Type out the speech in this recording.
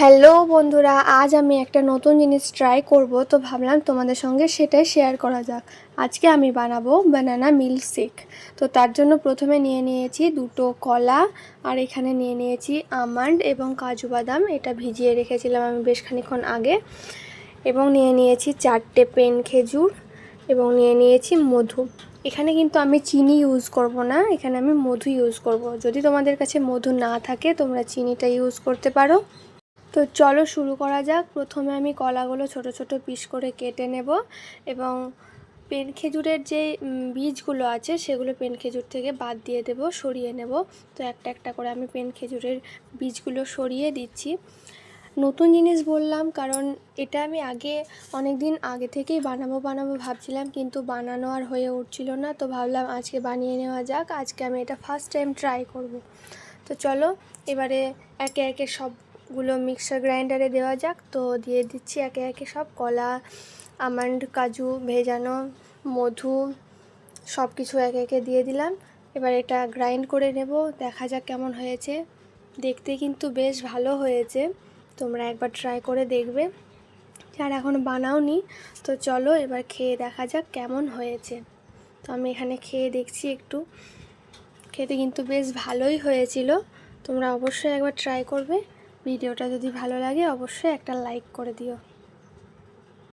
Hello বন্ধুরা, আজ আমি একটা নতুন জিনিস ট্রাই করব, তো ভাবলাম তোমাদের সঙ্গে সেটাই শেয়ার করা যাক। আজকে আমি বানাবো বানানা মিল্ক শেক। তো তার জন্য প্রথমে নিয়ে নিয়েছি দুটো কলা, আর এখানে নিয়ে নিয়েছি আমন্ড এবং কাজু বাদাম। এটা ভিজিয়ে রেখেছিলাম আমি বেশ খানিকক্ষণ আগে। এবং নিয়ে নিয়েছি 4টে পেন খেজুর এবং নিয়ে নিয়েছি মধু। এখানে কিন্তু আমি চিনি ইউজ করব না, এখানে আমি মধু ইউজ করব। যদি তোমাদের কাছে মধু না থাকে তোমরা চিনিটা ইউজ করতে পারো। তো চলো শুরু করা যাক। প্রথমে আমি কলাগুলো ছোট ছোট পিস করে কেটে নেব এবং পেন খেজুরের যে বীজগুলো আছে সেগুলো পেন খেজুর থেকে বাদ দিয়ে দেব, সরিয়ে নেব। তো একটা একটা করে আমি পেন খেজুরের বীজগুলো সরিয়ে দিচ্ছি। নতুন জিনিস বললাম কারণ এটা আমি অনেক দিন আগে থেকেই বানাবো ভাবছিলাম, কিন্তু বানানো আর হয়ে উঠছিল না। তো ভাবলাম আজকে বানিয়ে নেওয়া যাক। আজকে আমি এটা ফার্স্ট টাইম ট্রাই করব। তো চলো এবারে একে একে সবগুলো মিক্সার গ্রাইন্ডারে দেওয়া যাক। তো দিয়ে দিচ্ছি একে একে সব কলা, আমন্ড, কাজু ভেজানো, মধু, সব কিছু একে একে দিয়ে দিলাম। এবার এটা গ্রাইন্ড করে নেব, দেখা যাক কেমন হয়েছে। দেখতে কিন্তু বেশ ভালো হয়েছে, তোমরা একবার ট্রাই করে দেখবে আর এখনও বানাওনি। তো চলো এবার খেয়ে দেখা যাক কেমন হয়েছে। তো আমি এখানে খেয়ে দেখছি একটু, খেতে কিন্তু বেশ ভালোই হয়েছিল। তোমরা অবশ্যই একবার ট্রাই করবে। ভিডিওটা যদি ভালো লাগে অবশ্যই একটা লাইক করে দিও।